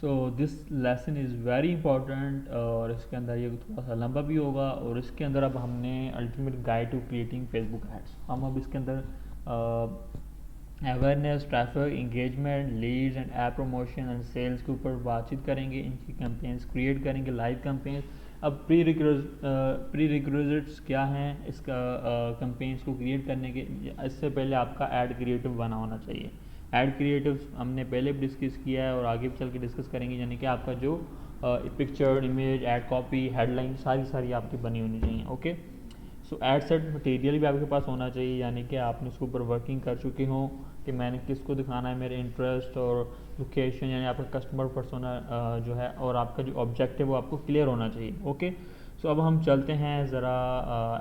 So this lesson is very important, और इसके अंदर ये थोड़ा सा लंबा भी होगा। और इसके अंदर अब हमने ultimate guide to creating Facebook ads, हम अब इसके अंदर awareness, traffic, engagement, leads and app promotion and sales के ऊपर बातचीत करेंगे। इनकी कैंपेन्स क्रिएट करेंगे, लाइव कैंपेन्स। अब प्री रिक्विजिट्स क्या हैं इसका कैंपेन्स को क्रिएट करने के। इससे पहले आपका ऐड क्रिएटिव बना होना चाहिए। ऐड क्रिएटिव हमने पहले भी डिस्कस किया है और आगे भी चल के डिस्कस करेंगे, यानी कि आपका जो picture, image, add copy, headline सारी आपकी बनी होनी चाहिए। ओके, सो एड सेट मटेरियल भी आपके पास होना चाहिए, यानी कि आपने उसके ऊपर वर्किंग कर चुके हों कि मैंने किसको दिखाना है, मेरे इंटरेस्ट और लोकेशन, यानी आपका कस्टमर पर्सोना जो है और आपका जो ऑब्जेक्टिव वो आपको क्लियर होना चाहिए। ओके, सो अब हम चलते हैं ज़रा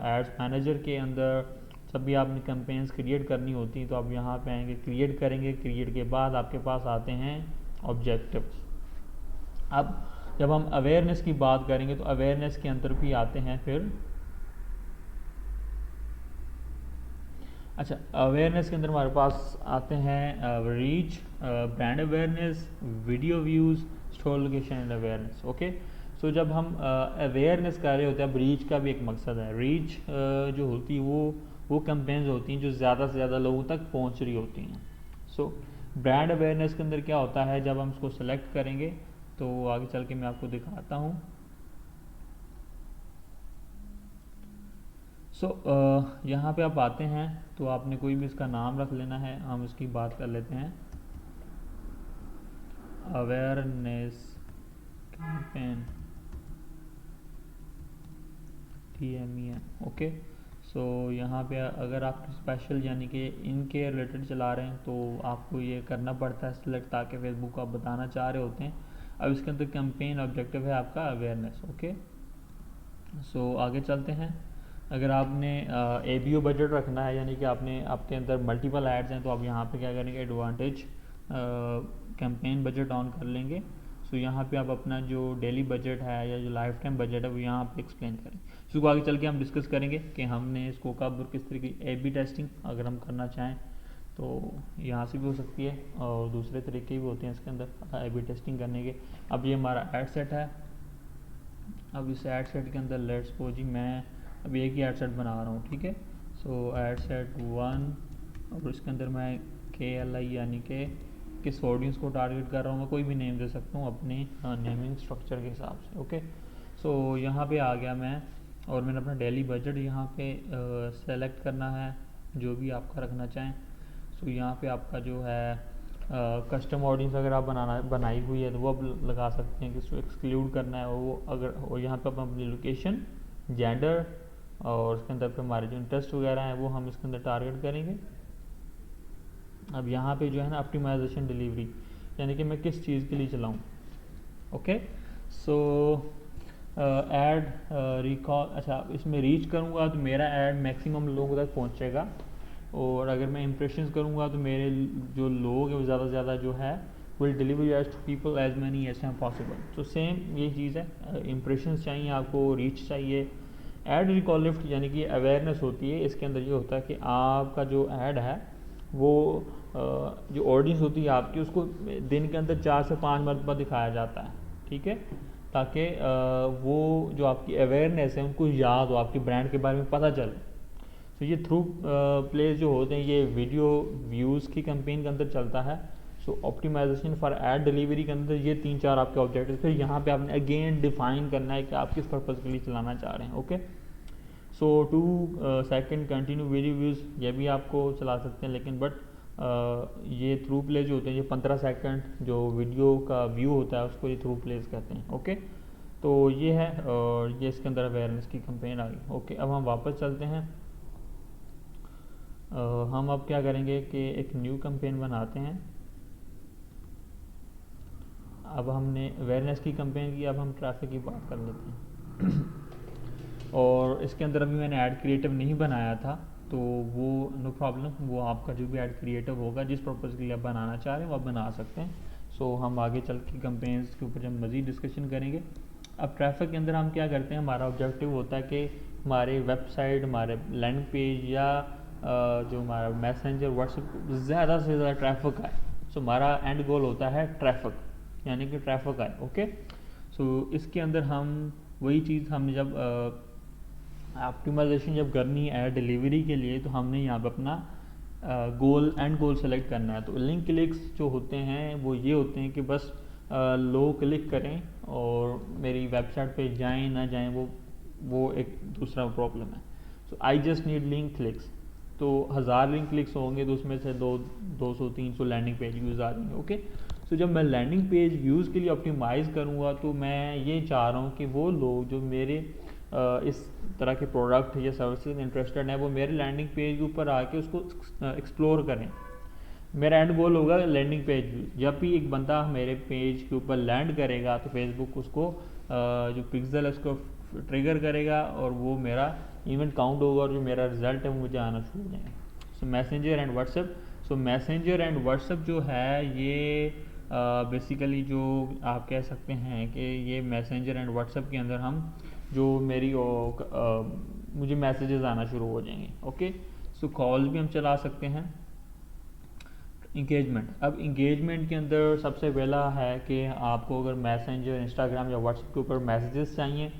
एड्स मैनेजर के अंदर। जब भी आपने कैंपेन्स क्रिएट करनी होती तो आप यहाँ पे आएंगे, क्रिएट करेंगे। क्रिएट के बाद आपके पास आते हैं ऑब्जेक्टिव्स। अब जब हम अवेयरनेस की बात करेंगे तो अवेयरनेस के अंदर भी आते हैं फिर, अच्छा, अवेयरनेस के अंदर हमारे पास आते हैं reach, brand awareness, video views, store location and awareness. Okay, so जब हम अवेयरनेस कर रहे होते हैं, अब रीच का भी एक मकसद है। रीच जो होती है वो कैंपेन्स होती हैं जो ज़्यादा से ज़्यादा लोगों तक पहुंच रही होती हैं। सो ब्रांड अवेयरनेस के अंदर क्या होता है, जब हम इसको सेलेक्ट करेंगे तो आगे चल के मैं आपको दिखाता हूँ। सो यहाँ पे आप आते हैं तो आपने कोई भी इसका नाम रख लेना है। हम इसकी बात कर लेते हैं अवेयरनेस कैंपेन, TMEN। ओके, सो यहाँ पे अगर आप स्पेशल यानी कि इनके रिलेटेड चला रहे हैं तो आपको ये करना पड़ता है सिलेक्ट, ताकि फेसबुक को आप बताना चाह रहे होते हैं। अब इसके अंदर कैंपेन ऑब्जेक्टिव है आपका अवेयरनेस। ओके, सो आगे चलते हैं। अगर आपने ABO बजट रखना है, यानी कि आपने आपके अंदर मल्टीपल एड्स हैं, तो आप यहाँ पे क्या करेंगे, एडवांटेज कैंपेन बजट ऑन कर लेंगे। सो यहाँ पे आप अपना जो डेली बजट है या जो लाइफ टाइम बजट है वो यहाँ पे एक्सप्लेन करें। इसको आगे चल के हम डिस्कस करेंगे कि हमने इसको कब और किस तरीके की AB टेस्टिंग अगर हम करना चाहें तो यहाँ से भी हो सकती है, और दूसरे तरीके भी होते हैं इसके अंदर AB टेस्टिंग करने के। अब ये हमारा एड सेट है। अब इस एड सेट के अंदर लेट्स सपोज जी मैं अब एक ही एड सेट बना रहा हूँ, ठीक है। सो एड सेट 1, और इसके अंदर मैं KLI यानी कि किस ऑडियंस को टारगेट कर रहा हूँ, मैं कोई भी नेम दे सकता हूँ अपने नेमिंग स्ट्रक्चर के हिसाब से। ओके, सो यहाँ पे आ गया मैं, और मैंने अपना डेली बजट यहाँ पे सेलेक्ट करना है जो भी आपका रखना चाहें। सो यहाँ पे आपका जो है कस्टम ऑडियंस अगर आप बनाई हुई है तो वो आप लगा सकते हैं कि इसको एक्सक्लूड करना है वो अगर, और यहाँ पे आप अपनी लोकेशन, जेंडर और उसके अंदर पे हमारे जो इंटरेस्ट वगैरह हैं वो हम इसके अंदर टारगेट करेंगे। अब यहाँ पे जो है ना ऑप्टिमाइजेशन डिलीवरी, यानी कि मैं किस चीज़ के लिए चलाऊँ। ओके, सो ऐड रिकॉल, अच्छा इसमें रीच करूँगा तो मेरा ऐड मैक्सिमम लोगों तक पहुँचेगा, और अगर मैं इम्प्रेशंस करूँगा तो मेरे जो लोग हैं वो ज़्यादा से ज़्यादा जो है will deliver ads to people as many as time possible. So same ये चीज़ है, इम्प्रेशंस चाहिए आपको, रीच चाहिए। ऐड रिकॉल लिफ्ट यानी कि अवेयरनेस होती है, इसके अंदर ये होता है कि आपका जो ऐड है वो जो ऑडियंस होती है आपकी उसको दिन के अंदर 4 से 5 मरतबा दिखाया जाता है, ठीक है, ताकि वो जो आपकी अवेयरनेस है उनको याद हो, आपके ब्रांड के बारे में पता चले। तो ये थ्रू प्लेस जो होते हैं ये वीडियो व्यूज़ की कैंपेन के अंदर चलता है। सो ऑप्टिमाइजेशन फॉर ऐड डिलीवरी के अंदर ये 3-4 आपके ऑब्जेक्टिव, फिर यहाँ पे आपने अगेन डिफाइन करना है कि आप किस पर्पज़ के लिए चलाना चाह रहे हैं। ओके, सो 2 सेकंड कंटिन्यू वीडियो व्यूज़ ये भी आपको चला सकते हैं, लेकिन बट ये थ्रू प्ले जो होते हैं ये 15 सेकंड जो वीडियो का व्यू होता है उसको ये थ्रू प्लेस कहते हैं। ओके, तो ये है, और ये इसके अंदर अवेयरनेस की कैंपेन आ गई। ओके, अब हम वापस चलते हैं। हम अब क्या करेंगे कि एक न्यू कैंपेन बनाते हैं। अब हमने अवेयरनेस की कैंपेन की, अब हम ट्रैफिक की बात कर लेते हैं और इसके अंदर अभी मैंने ऐड क्रिएटिव नहीं बनाया था, तो वो नो प्रॉब्लम, वो आपका जो भी ऐड क्रिएटिव होगा जिस पर्पज़ के लिए आप बनाना चाह रहे हैं वो आप बना सकते हैं। सो हम आगे चल के कैंपेन्स के ऊपर जब मज़ीद डिस्कशन करेंगे। अब ट्रैफिक के अंदर हम क्या करते हैं, हमारा ऑब्जेक्टिव होता है कि हमारे वेबसाइट, हमारे लैंडिंग पेज या जो हमारा मैसेंजर, व्हाट्सएप ज़्यादा से ज़्यादा ट्रैफिक आए। सो हमारा एंड गोल होता है ट्रैफिक। यानी कि ट्रैफिक आए। ओके, सो इसके अंदर हम वही चीज़ हमने जब ऑप्टिमाइजेशन जब करनी है डिलीवरी के लिए, तो हमने यहाँ पे अपना एंड गोल सेलेक्ट करना है। तो लिंक क्लिक्स जो होते हैं वो ये होते हैं कि बस लोग क्लिक करें और मेरी वेबसाइट पे जाएं ना जाएं, वो एक दूसरा प्रॉब्लम है। So I just need link clicks. तो 1000 लिंक क्लिक्स होंगे तो उसमें से 200-300 लैंडिंग पेज व्यूज़ आ जाएंगे। ओके, सो जब मैं लैंडिंग पेज व्यूज़ के लिए ऑप्टिमाइज़ करूँगा तो मैं ये चाह रहा हूँ कि वो लोग जो मेरे इस तरह के प्रोडक्ट या सर्विसेज इंटरेस्टेड हैं वो मेरे लैंडिंग पेज के ऊपर आके उसको एक्सप्लोर करें। मेरा एंड गोल होगा लैंडिंग पेज व्यू। जब भी एक बंदा मेरे पेज के ऊपर लैंड करेगा तो फेसबुक उसको जो पिक्सल है उसको ट्रिगर करेगा और वो मेरा इवेंट काउंट होगा और जो मेरा रिजल्ट है वो मुझे आना शुरू हो जाएगा। So messenger and WhatsApp. So messenger and WhatsApp जो है ये बेसिकली जो आप कह सकते हैं कि ये मैसेंजर एंड व्हाट्सएप के अंदर हम जो मेरी मुझे मैसेजेस आना शुरू हो जाएंगे। ओके, सो कॉल्स भी हम चला सकते हैं। इंगेजमेंट। अब इंगेजमेंट के अंदर सबसे पहला है कि आपको अगर मैसेंजर, इंस्टाग्राम या व्हाट्सएप के ऊपर मैसेजेस चाहिए,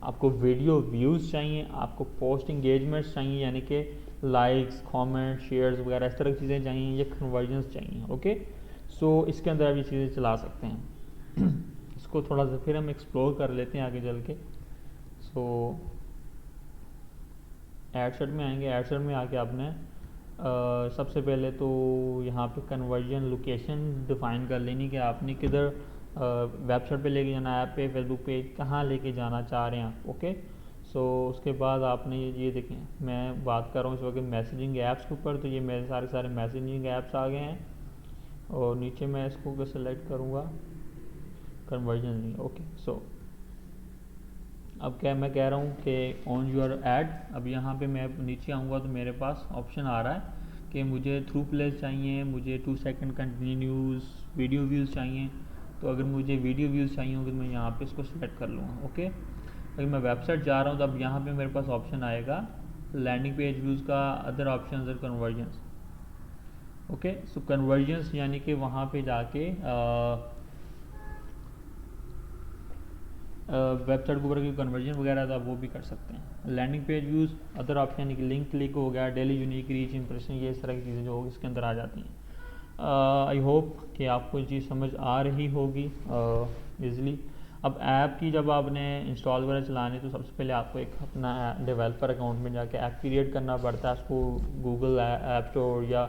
आपको वीडियो व्यूज़ चाहिए, आपको पोस्ट इंगेजमेंट्स चाहिए यानी कि लाइक्स, कमेंट, शेयर्स वगैरह इस तरह की चीज़ें चाहिए, या कन्वर्जन्स चाहिए। ओके, सो इसके अंदर आप ये चीज़ें चला सकते हैं। इसको थोड़ा सा फिर हम एक्सप्लोर कर लेते हैं आगे चल के। सो एडसेट में आएंगे। एडसेट में आके आपने सबसे पहले तो यहाँ पे कन्वर्जन लोकेशन डिफ़ाइन कर लेनी कि आपने किधर वेबसाइट पे लेके जाना है, ऐप पे, फेसबुक पे कहाँ लेके जाना चाह रहे हैं आप। ओके, सो उसके बाद आपने ये देखें, मैं बात कर रहा हूँ इस वक्त मैसेजिंग ऐप्स के ऊपर, तो ये मेरे सारे मैसेजिंग ऐप्स आ गए हैं और नीचे मैं इसको सेलेक्ट करूँगा कन्वर्जन। ओके, सो अब क्या मैं कह रहा हूँ कि ऑन योर ऐड। अब यहाँ पे मैं नीचे आऊँगा तो मेरे पास ऑप्शन आ रहा है कि मुझे थ्रू प्लेस चाहिए, मुझे 2 सेकंड कंटिन्यूस वीडियो व्यूज़ चाहिए। तो अगर मुझे वीडियो व्यूज़ चाहिए होंगे तो मैं यहाँ पे इसको सेलेक्ट कर लूँगा। ओके, अगर मैं वेबसाइट जा रहा हूँ तो अब यहाँ पे मेरे पास ऑप्शन आएगा लैंडिंग पेज व्यूज़ का, अदर ऑप्शन और कन्वर्जन्स। ओके, सो कन्वर्जन्स यानी कि वहाँ पे जाके वेबसाइट के ऊपर की कन्वर्जन वगैरह था वो भी कर सकते हैं। Landing page views, other option यानी कि लिंक क्लिक हो गया, डेली यूनिक रीच, इंप्रेशन, ये इस तरह की चीज़ें जो इसके अंदर आ जाती हैं। आई होप कि आपको ये चीज़ समझ आ रही होगी ईज़िली। अब ऐप की जब आपने इंस्टॉल वगैरह चलानी तो सबसे पहले आपको एक अपना डेवलपर अकाउंट में जाके ऐप क्रिएट करना पड़ता है। उसको गूगल ऐप स्टोर या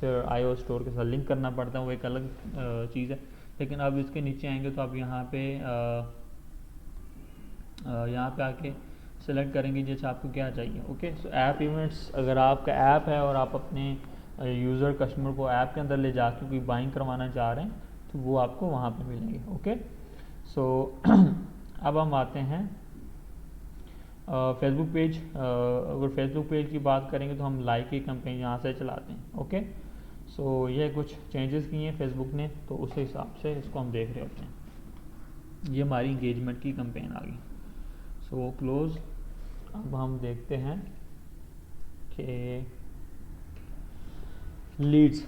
फिर iOS स्टोर के साथ लिंक करना पड़ता है, वो एक अलग चीज़ है। लेकिन अब इसके नीचे आएंगे तो आप यहाँ पे आके सेलेक्ट करेंगे जैसे आपको क्या चाहिए। ओके, सो ऐप इवेंट्स, अगर आपका ऐप है और आप अपने यूज़र कस्टमर को ऐप के अंदर ले जाके कोई बाइंग करवाना चाह रहे हैं तो वो आपको वहाँ पे मिलेंगे। ओके, सो अब हम आते हैं फेसबुक पेज। अगर फेसबुक पेज की बात करेंगे तो हम लाइक की कैंपेन यहाँ से चलाते हैं। ओके, सो ये कुछ चेंजेस किए हैं फेसबुक ने, तो उस हिसाब से इसको हम देख रहे होते हैं। ये हमारी इंगेजमेंट की कैंपेन आ गई। So close. अब हम देखते हैं कि लीड्स।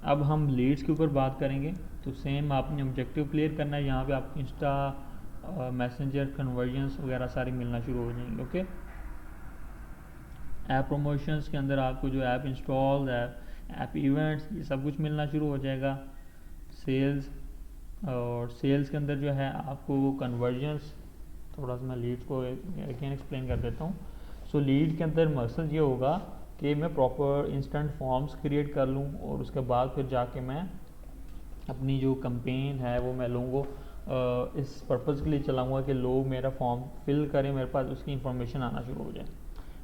अब हम लीड्स के ऊपर बात करेंगे। तो सेम आपने ऑब्जेक्टिव क्लियर करना है। यहाँ पे आपको इंस्टा, मैसेंजर, कन्वर्जन्स वगैरह सारी मिलना शुरू हो जाएंगे। ओके, ऐप प्रमोशंस के अंदर आपको जो ऐप इंस्टॉल, ऐप इवेंट्स, ये सब कुछ मिलना शुरू हो जाएगा। सेल्स, और सेल्स के अंदर जो है आपको कन्वर्जन्स, थोड़ा सा मैं लीड्स को अगेन एक्सप्लेन कर देता हूँ। सो लीड के अंदर मकसद ये होगा कि मैं प्रॉपर इंस्टेंट फॉर्म्स क्रिएट कर लूँ और उसके बाद फिर जाके मैं अपनी जो कैंपेन है वो मैं लोगों को इस पर्पज़ के लिए चलाऊँगा कि लोग मेरा फॉर्म फिल करें, मेरे पास उसकी इंफॉर्मेशन आना शुरू हो जाए।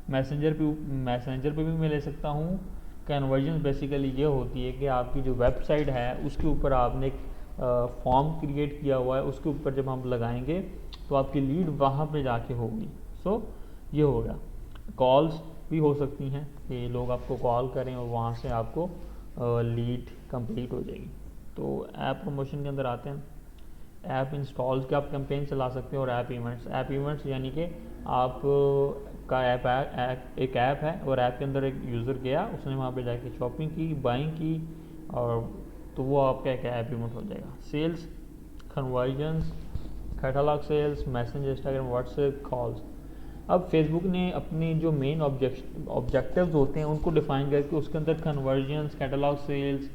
मैसेंजर पे भी मैं ले सकता हूँ। कन्वर्जन बेसिकली ये होती है कि आपकी जो वेबसाइट है उसके ऊपर आपने एक फॉर्म क्रिएट किया हुआ है, उसके ऊपर जब हम लगाएंगे तो आपकी लीड वहाँ पे जाके होगी। सो ये हो गया। कॉल्स भी हो सकती हैं कि लोग आपको कॉल करें और वहाँ से आपको लीड कंप्लीट हो जाएगी। तो ऐप प्रमोशन के अंदर आते हैं। ऐप इंस्टॉल्स के आप कैंपेन चला सकते हैं और ऐप इवेंट्स यानी कि आप का एक ऐप है और ऐप के अंदर एक यूज़र गया, उसने वहाँ पे जाके शॉपिंग की, बाइंग की, और तो वो आपका एक ऐप इवेंट हो जाएगा। Sales conversions, catalog sales, Messenger, Instagram, WhatsApp, calls. अब फेसबुक ने अपने जो मेन ऑब्जेक्टिव्स होते हैं उनको डिफाइन करके उसके अंदर कन्वर्जन्स, कैटलॉग सेल्स,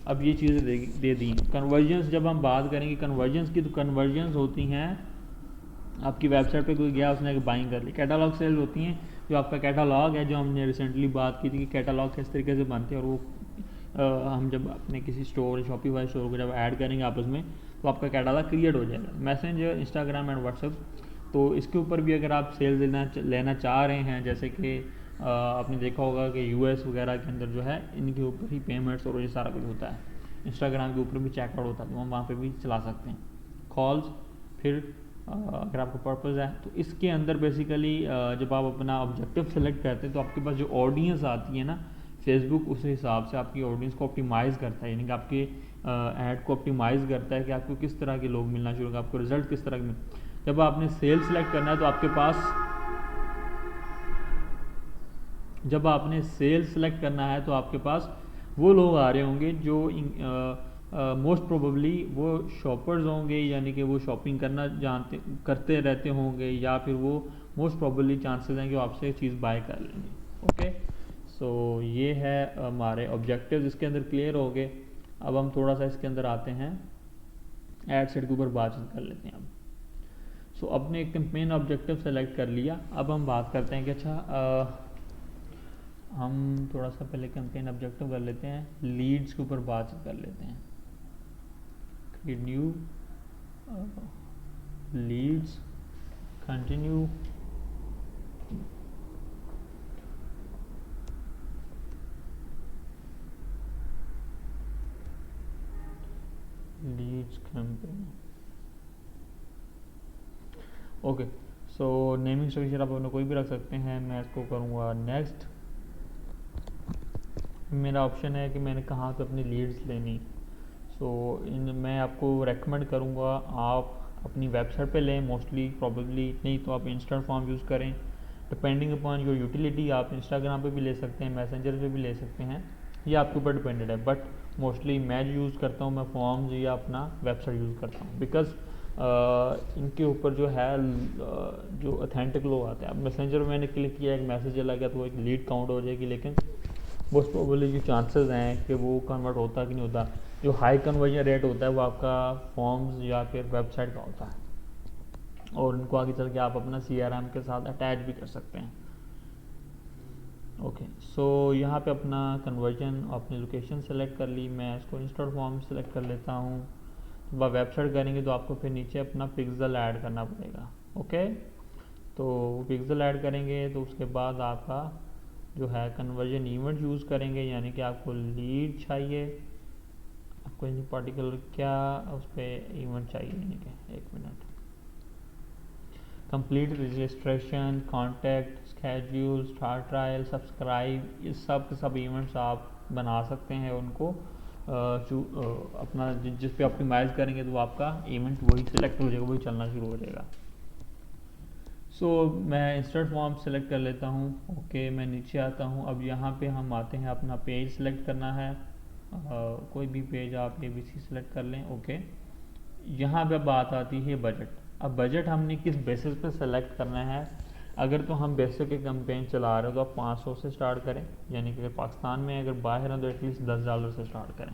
अब ये चीज़ें दे दी। कन्वर्जन्स जब हम बात करेंगे कन्वर्जन्स की, तो कन्वर्जन्स होती हैं आपकी वेबसाइट पे कोई गया उसने बाइंग कर ली। कैटलॉग सेल्स होती हैं जो आपका कैटलॉग है, जो हमने रिसेंटली बात की थी कि कैटलॉग किस तरीके से बनते हैं, और वो हम जब अपने किसी स्टोर, शॉपिफाई स्टोर को जब ऐड करेंगे आपस में, तो आपका कैटलॉग क्रिएट हो जाएगा। मैसेंजर, इंस्टाग्राम एंड व्हाट्सएप, तो इसके ऊपर भी अगर आप सेल्स लेना चाह रहे हैं, जैसे कि आपने देखा होगा कि यूएस वगैरह के अंदर जो है इनके ऊपर ही पेमेंट्स और ये सारा कुछ होता है। इंस्टाग्राम के ऊपर भी चेकआउट होता है, तो हम वहाँ पे भी चला सकते हैं। कॉल्स, फिर अगर आपको पर्पज़ है तो इसके अंदर बेसिकली जब आप अपना ऑब्जेक्टिव सेलेक्ट करते हैं तो आपके पास जो ऑडियंस आती है ना, फेसबुक उस हिसाब से आपकी ऑडियंस को ऑप्टिमाइज़ करता है, यानी कि आपके ऐड को ऑप्टिमाइज़ करता है कि आपको किस तरह के लोग मिलना शुरू होगा, आपको रिजल्ट किस तरह के जब आपने सेल सेलेक्ट करना है तो आपके पास, जब आपने सेल सेलेक्ट करना है तो आपके पास वो लोग आ रहे होंगे जो मोस्ट प्रोबेबली वो शॉपर्स होंगे, यानी कि वो शॉपिंग करते रहते होंगे, या फिर वो मोस्ट प्रोबेबली चांसेस हैं कि वो आपसे चीज़ बाय कर लेंगे। ओके, सो ये है हमारे ऑब्जेक्टिव्स इसके अंदर क्लियर हो गए। अब हम थोड़ा सा इसके अंदर आते हैं, एड सेट के ऊपर बातचीत कर लेते हैं अब। सो अपने एक कैंपेन ऑब्जेक्टिव सेलेक्ट कर लिया। अब हम बात करते हैं कि अच्छा हम थोड़ा सा पहले कैंपेन ऑब्जेक्टिव कर लेते हैं, लीड्स के ऊपर बातचीत कर लेते हैं। Create new leads, continue, leads campaign. Okay, so naming structure आप अपने कोई भी रख सकते हैं। मैं इसको करूँगा नेक्स्ट। मेरा ऑप्शन है कि मैंने कहाँ पे अपनी लीड्स लेनी। सो मैं आपको रेकमेंड करूँगा आप अपनी वेबसाइट पे लें मोस्टली, प्रॉबेबली नहीं तो आप इंस्टेंट फॉर्म यूज़ करें, डिपेंडिंग अपॉन योर यूटिलिटी। आप इंस्टाग्राम पे भी ले सकते हैं, मैसेंजर पे भी ले सकते हैं, ये आपके ऊपर डिपेंडेड है। बट मोस्टली मैं जो यूज़ करता हूँ, मैं फॉर्म्स या अपना वेबसाइट यूज़ करता हूँ, बिकॉज इनके ऊपर जो है जो ऑथेंटिक लोग आते हैं। अब मैसेंजर में मैंने क्लिक किया, एक मैसेज चला गया, तो वो एक लीड काउंट हो जाएगी, लेकिन मोस्ट प्रोबेबली जो चांसेस हैं कि वो कन्वर्ट होता कि नहीं होता, जो हाई कन्वर्जन रेट होता है वो आपका फॉर्म्स या फिर वेबसाइट का होता है, और उनको आगे चल के आप अपना CRM के साथ अटैच भी कर सकते हैं। ओके, सो यहाँ पे अपना कन्वर्जन, अपनी लोकेशन सेलेक्ट कर ली, मैं इसको इंस्टॉल फॉर्म सेलेक्ट कर लेता हूँ। जब आप वेबसाइट करेंगे तो आपको फिर नीचे अपना पिक्सल ऐड करना पड़ेगा। ओके, तो पिक्सल ऐड करेंगे तो उसके बाद आपका जो है कन्वर्जन इवेंट यूज़ करेंगे, यानी कि आपको लीड चाहिए, आपको इन पर्टिकुलर क्या उस पर इवेंट चाहिए, यानी कि एक minute, complete registration, contact, schedule, start trial, subscribe, ये सब के सब इवेंट्स आप बना सकते हैं उनको। अपना जिस पे ऑप्टिमाइज़ करेंगे तो आपका इवेंट वही सिलेक्ट हो जाएगा, वही चलना शुरू हो जाएगा। सो मैं इंस्टेंट फॉर्म सेलेक्ट कर लेता हूँ। ओके, मैं नीचे आता हूँ। अब यहाँ पे हम आते हैं, अपना पेज सेलेक्ट करना है, कोई भी पेज आप ABC सेलेक्ट कर लें। ओके, यहाँ पे बात आती है बजट। अब बजट हमने किस बेसिस पे सेलेक्ट करना है। अगर तो हम बेसिक एक कैंपेन चला रहे हो तो आप 500 से स्टार्ट करें, यानी कि अगर पाकिस्तान में, अगर बाहर है तो एटलीस्ट $10 से स्टार्ट करें।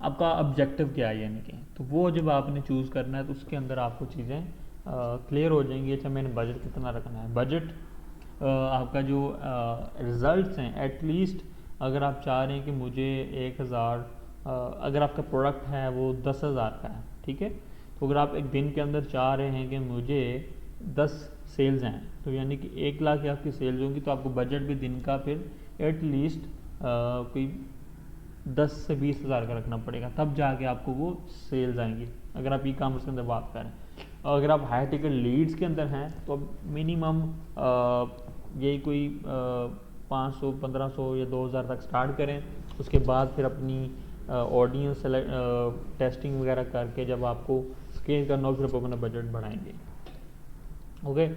आपका ऑब्जेक्टिव क्या है, यानी कि तो वो जब आपने चूज़ करना है तो उसके अंदर आपको चीज़ें क्लियर हो जाएंगी। अच्छा, मैंने बजट कितना रखना है। बजट आपका जो रिज़ल्ट्स हैं, एटलीस्ट अगर आप चाह रहे हैं कि मुझे 1000, अगर आपका प्रोडक्ट है वो 10,000 का है, ठीक है, तो अगर आप एक दिन के अंदर चाह रहे हैं कि मुझे 10 सेल्स हैं, तो यानी कि 1 लाख की आपकी सेल्स होंगी, तो आपको बजट भी दिन का फिर एटलीस्ट कोई 10 से 20 हज़ार का रखना पड़ेगा, तब जाके आपको वो सेल्स आएंगी, अगर आप E-कॉमर्स के अंदर बात करें। और अगर आप हाई टिकट लीड्स के अंदर हैं तो मिनिमम यही कोई 500, 1500 या 2000 तक स्टार्ट करें। उसके बाद फिर अपनी ऑडियंस टेस्टिंग वगैरह करके जब आपको स्केल करना हो फिर आप अपना बजट बढ़ाएंगे। Okay,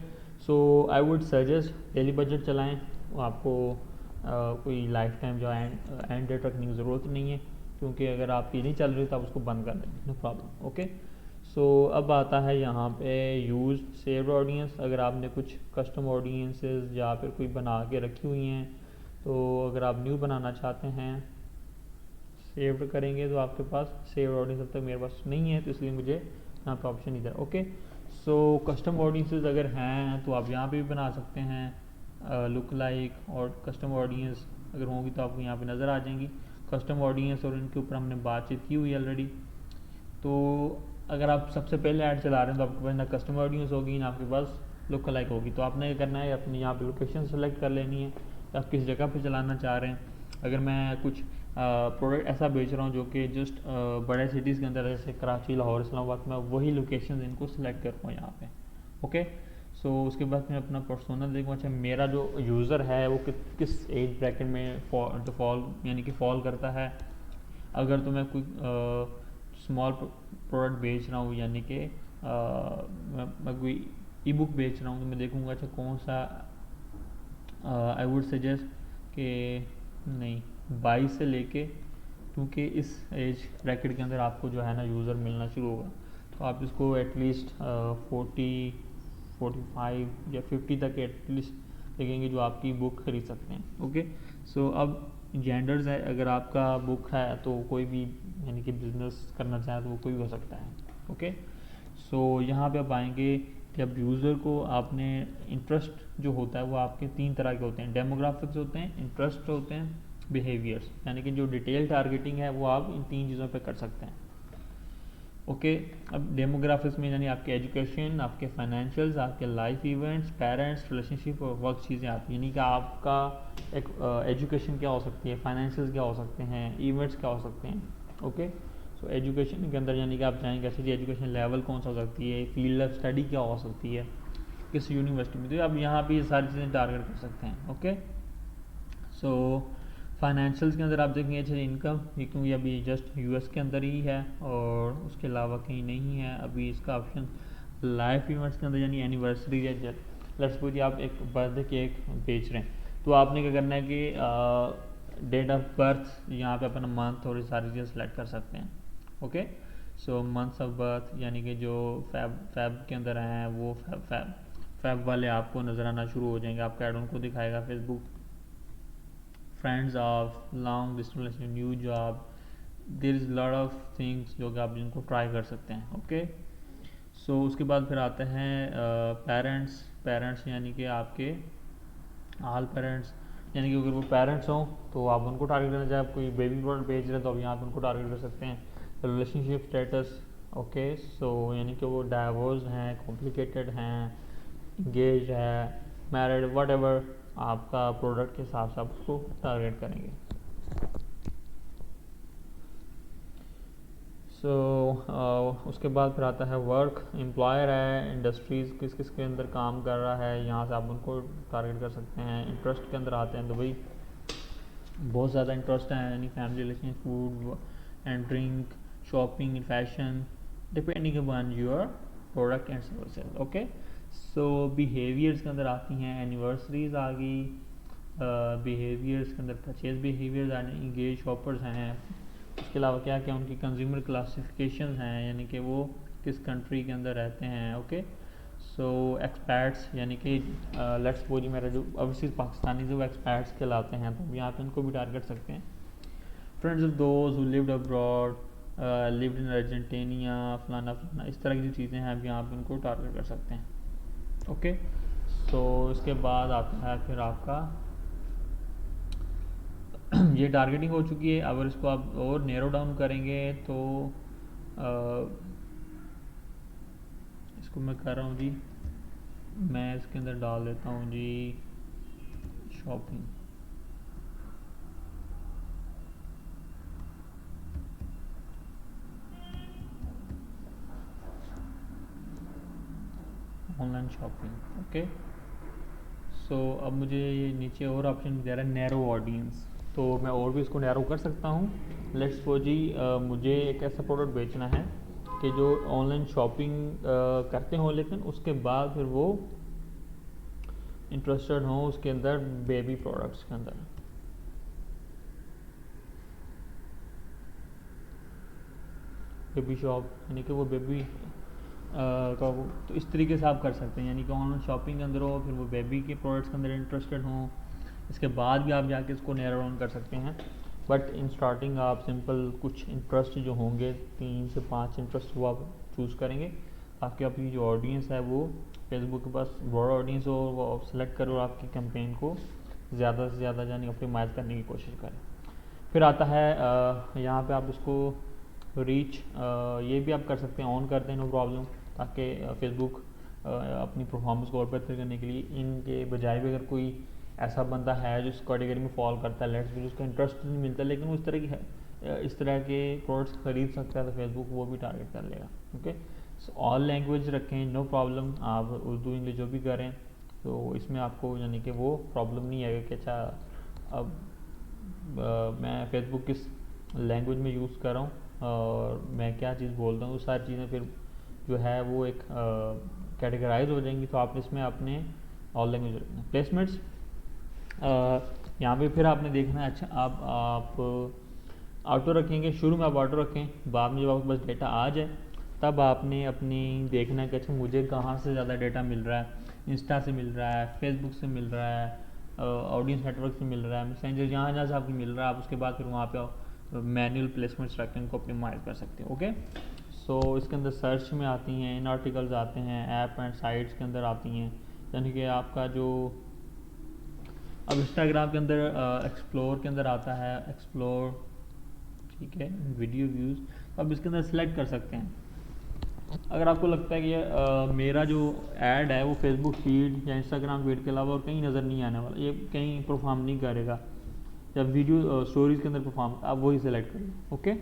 so I would suggest daily budget चलाएं। आपको कोई लाइफ टाइम जो एंड डेट रखने की ज़रूरत नहीं है, क्योंकि अगर आपकी नहीं चल रही तो आप उसको बंद कर देंगे, नो प्रॉब्लम। ओके, सो अब आता है यहाँ पे यूज़ सेव्ड ऑडियंस। अगर आपने कुछ कस्टम ऑडियंसेस या फिर कोई बना के रखी हुई हैं, तो अगर आप न्यू बनाना चाहते हैं, सेव्ड करेंगे तो आपके पास सेव्ड ऑडियंस अब तक मेरे पास नहीं है, तो इसलिए मुझे यहाँ पे ऑप्शन इधर। ओके, सो कस्टम ऑडियंसेस अगर हैं तो आप यहाँ पे भी बना सकते हैं लुक लाइक, और कस्टम ऑडियंस अगर होंगी तो आपको यहाँ पे नज़र आ जाएंगी। कस्टम ऑडियंस और इनके ऊपर हमने बातचीत की हुई ऑलरेडी। तो अगर आप सबसे पहले ऐड चला रहे हैं तो आपके पास ना कस्टम ऑडियंस होगी ना आपके पास लुक लाइक होगी। तो आपने क्या करना है, अपनी यहाँ पे लोकेशन सेलेक्ट कर लेनी है, आप किस जगह पे चलाना चाह रहे हैं। अगर मैं कुछ प्रोडक्ट ऐसा बेच रहा हूँ जो कि जस्ट बड़े सिटीज़ के अंदर जैसे कराची, लाहौर, इस्लामाबाद में, वही लोकेशन इनको सेलेक्ट करूँगा यहाँ पे। ओके, सो उसके बाद मैं अपना पर्सोना देखूँ। अच्छा, मेरा जो यूज़र है वो किस एज ब्रैकेट में फॉल यानी कि फॉल करता है। अगर तो मैं कोई स्मॉल प्रोडक्ट बेच रहा हूँ, यानी कि मैं कोई ई बुक बेच रहा हूँ, तो मैं देखूँगा अच्छा कौन सा आई वुड सजेस्ट कि नहीं 22 से लेके, क्योंकि इस एज ब्रैकेट के अंदर आपको जो है ना यूज़र मिलना शुरू होगा, तो आप इसको एटलीस्ट 40, 45 या 50 तक एटलीस्ट देखेंगे जो आपकी बुक खरीद सकते हैं। ओके, सो अब जेंडर्स है, अगर आपका बुक है तो कोई भी यानी कि बिजनेस करना चाहे तो वो कोई भी हो सकता है। ओके, सो यहाँ पे आप आएंगे कि अब यूज़र को आपने इंटरेस्ट जो होता है वो आपके 3 तरह के होते हैं, डेमोग्राफिक्स होते हैं, इंटरेस्ट होते हैं, बिहेवियर्स, यानी कि जो डिटेल टारगेटिंग है वो आप इन 3 चीज़ों पे कर सकते हैं। ओके, अब डेमोग्राफिक्स में यानी आपके एजुकेशन, आपके फाइनेंशियल्स, आपके लाइफ इवेंट्स, पेरेंट्स, रिलेशनशिप और वर्क चीज़ें आती हैं, यानी कि आपका एक एजुकेशन क्या हो सकती है, फाइनेंशियल्स क्या हो सकते हैं, इवेंट्स क्या हो सकते हैं। ओके, सो एजुकेशन के अंदर यानी कि आप जाएंगे ऐसे एजुकेशन लेवल कौन सा हो सकती है, फील्ड ऑफ स्टडी क्या हो सकती है, किस यूनिवर्सिटी में, तो आप यहाँ पे ये सारी चीज़ें टारगेट कर सकते हैं। ओके, सो फाइनेंशियल्स के अंदर आप देखेंगे अच्छा इनकम, ये क्योंकि अभी जस्ट यूएस के अंदर ही है और उसके अलावा कहीं नहीं है अभी इसका ऑप्शन। लाइफ इवेंट्स के अंदर यानी एनिवर्सरी या लेट्स सपोज आप एक बर्थडे केक बेच रहे हैं, तो आपने क्या करना है कि डेट ऑफ बर्थ यहाँ पे अपना मंथ और ये सारी चीज़ें सेलेक्ट कर सकते हैं। Okay, so months of birth यानी कि जो फैब के अंदर हैं वो फैब वाले आपको नज़र आना शुरू हो जाएंगे, आपका ऐड उनको दिखाएगा Facebook. Friends of long distance, new job, there is lot of things जो कि आप जिनको ट्राई कर सकते हैं। ओके, सो उसके बाद फिर आते हैं पेरेंट्स यानी कि आपके ऑल पेरेंट्स, यानी कि अगर वो पेरेंट्स हों तो आप उनको टारगेट करना चाहें, आप कोई बेबी प्रोडक्ट बेच रहे हैं तो आप यहाँ पर उनको टारगेट कर सकते हैं। रिलेशनशिप स्टेटस, ओके, सो यानी कि वो डाइवोर्स हैं, कॉम्प्लिकेटेड हैं, इंगेज है, मैरिड, वट एवर आपका प्रोडक्ट के हिसाब से आप उसको टारगेट करेंगे। सो उसके बाद फिर आता है वर्क, एम्प्लॉयर है, इंडस्ट्रीज़ किस किस के अंदर काम कर रहा है, यहाँ से आप उनको टारगेट कर सकते हैं। इंटरेस्ट के अंदर आते हैं तो भाई बहुत ज़्यादा इंटरेस्ट है, यानी family relation, food and drink, shopping, fashion, depending upon your product and services. Okay, so behaviours के अंदर आती हैं एनिवर्सरीज आ गई, बिहेवियर्स के अंदर परचेज बिहेवियर्स आ गए, इंगेज शॉपर्स हैं, उसके अलावा क्या क्या उनकी कंज्यूमर क्लासिफिकेशंस हैं, यानी कि वो किस कंट्री के अंदर रहते हैं। ओके, सो एक्सपैट्स यानी कि लेट्स सपोज मेरा जो ओवरसीज पाकिस्तानी जो एक्सपैट्स कहलाते हैं तो यहाँ पे उनको भी टारगेट सकते हैं। Friends of those who lived abroad, lived in अर्जेंटीनिया, फलाना फलाना, इस तरह की जो चीज़ें हैं आप यहाँ पे उनको टारगेट कर सकते हैं। ओके, सो इसके बाद आता है फिर आपका ये टारगेटिंग हो चुकी है। अगर इसको आप और नैरो डाउन करेंगे तो इसको मैं कर रहा हूँ जी, मैं इसके अंदर डाल देता हूँ जी shopping. Online shopping. Okay, so अब मुझे ये नीचे और ऑप्शन दे रहा है नैरो ऑडियंस, तो मैं और भी इसको नैरो कर सकता हूँ। लेट्स सपोज जी मुझे एक ऐसा प्रोडक्ट बेचना है कि जो ऑनलाइन शॉपिंग करते हों लेकिन उसके बाद फिर वो इंटरेस्टेड हों उसके अंदर बेबी प्रोडक्ट्स के अंदर। बेबी शॉप, यानी कि वो बेबी का तो इस तरीके से आप कर सकते हैं, यानी कि ऑनलाइन शॉपिंग के अंदर हो, फिर वो बेबी के प्रोडक्ट्स के अंदर इंटरेस्टेड हों, इसके बाद भी आप जाके इसको नैरो डाउन कर सकते हैं। बट इन स्टार्टिंग आप सिंपल कुछ इंटरेस्ट जो होंगे 3 से 5 इंटरेस्ट वो आप चूज़ करेंगे, ताकि आपकी जो ऑडियंस है वो फेसबुक के पास ब्रॉड ऑडियंस हो, वो आप सेलेक्ट करो और आपकी कैंपेन को ज़्यादा से ज़्यादा यानी ऑप्टिमाइज़ करने की कोशिश करें। फिर आता है यहाँ पे आप इसको रीच ये भी आप कर सकते हैं, ऑन करते हैं नो प्रॉब्लम, ताकि फेसबुक अपनी परफॉर्मेंस को और बेहतर करने के लिए इनके बजाय भी अगर कोई ऐसा बंदा है जो इस कैटेगरी में फॉल करता है, लेट्स भी उसका इंटरेस्ट नहीं मिलता लेकिन वो इस तरह के प्रोडक्ट्स खरीद सकता है, तो फेसबुक वो भी टारगेट कर लेगा। ओके, सो ऑल लैंग्वेज रखें, नो प्रॉब्लम, आप उर्दू इंग्लिश जो भी करें, तो इसमें आपको यानी कि वो प्रॉब्लम नहीं है कि अच्छा अब मैं फेसबुक किस लैंग्वेज में यूज़ कर रहा हूँ और मैं क्या चीज़ बोल रहा हूँ, वो सारी चीज़ें फिर जो है वो एक कैटेगराइज हो जाएंगी। तो आप इसमें अपने ऑल लैंग्वेज रखना। प्लेसमेंट्स यहाँ पे फिर आपने देखना है, अच्छा आप ऑटो रखेंगे, शुरू में आप ऑटो रखें, बाद में जब आपके पास डेटा आ जाए तब आपने अपनी देखना है कि अच्छा मुझे कहाँ से ज़्यादा डेटा मिल रहा है, इंस्टा से मिल रहा है, फेसबुक से मिल रहा है, ऑडियंस नेटवर्क से मिल रहा है, मैसेंजर, जहाँ जहाँ से आपको मिल रहा है, आप उसके बाद फिर वहाँ पे मैनुअल प्लेसमेंट्स रख के उनको ऑप्टिमाइज कर सकते हैं। ओके, सो इसके अंदर सर्च में आती हैं, इन आर्टिकल्स आते हैं, ऐप एंड साइट्स के अंदर आती हैं, यानी कि आपका जो अब इंस्टाग्राम के अंदर एक्सप्लोर के अंदर आता है, एक्सप्लोर, ठीक है, वीडियो व्यूज़, तो आप इसके अंदर सेलेक्ट कर सकते हैं। अगर आपको लगता है कि मेरा जो ऐड है वो फेसबुक फीड या इंस्टाग्राम फीड के अलावा और कहीं नज़र नहीं आने वाला, ये कहीं परफॉर्म नहीं करेगा, या वीडियो स्टोरीज़ के अंदर परफॉर्म, आप वही सेलेक्ट करिए। ओके,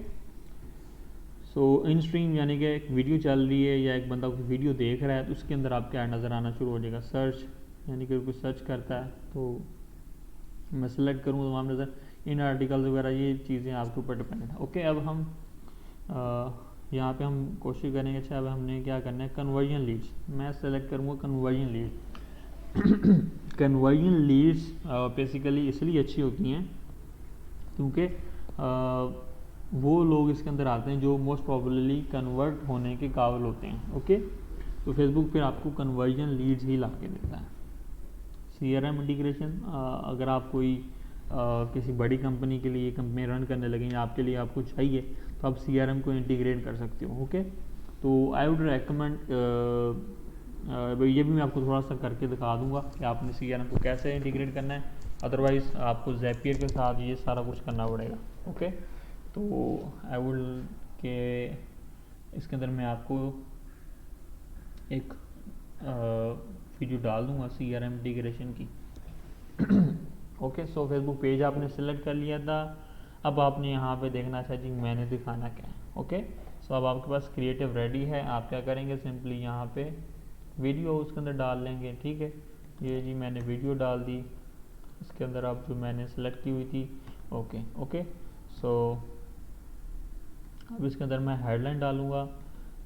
सो इन स्ट्रीम यानी कि एक वीडियो चल रही है या एक बंदा कोई वीडियो देख रहा है तो उसके अंदर आपके ऐड नज़र आना शुरू हो जाएगा। सर्च यानी कि कोई सर्च करता है तो मैं सेलेक्ट करूँगा तो वहाँ नज़र, इन आर्टिकल्स वगैरह ये चीज़ें आपके ऊपर डिपेंडेंट है। ओके, अब हम यहाँ पे हम कोशिश करेंगे, अच्छा अब हमने क्या करना है, कन्वर्जन लीड्स, मैं सेलेक्ट करूँगा conversion lead. Conversion leads basically इसलिए अच्छी होती हैं क्योंकि वो लोग इसके अंदर आते हैं जो मोस्ट प्रोबेबली कन्वर्ट होने के काबिल होते हैं। ओके, तो फेसबुक फिर आपको कन्वर्जन लीड्स ही ला के देता है। CRM इंटीग्रेशन, अगर आप कोई किसी बड़ी कंपनी के लिए कंपनी रन करने लगे या आपके लिए आपको चाहिए तो आप CRM को इंटीग्रेट कर सकते हो। ओके, तो आई वुड रेकमेंड, ये भी मैं आपको थोड़ा सा करके दिखा दूंगा कि आपने CRM को कैसे इंटीग्रेट करना है, अदरवाइज़ आपको ज़ैपियर के साथ ये सारा कुछ करना पड़ेगा। ओके, तो आई वुड के इसके अंदर मैं आपको एक वीडियो डाल दूंगा CRM इंटीग्रेशन की। ओके, सो फेसबुक पेज आपने सेलेक्ट कर लिया था, अब आपने यहाँ पे देखना था जी मैंने दिखाना क्या है। ओके, सो अब आपके पास क्रिएटिव रेडी है, आप क्या करेंगे, सिंपली यहाँ पे वीडियो उसके अंदर डाल लेंगे। ठीक है, ये जी मैंने वीडियो डाल दी, इसके अंदर आप जो मैंने सेलेक्ट की हुई थी। ओके ओके, सो अब इसके अंदर मैं हेडलाइन डालूँगा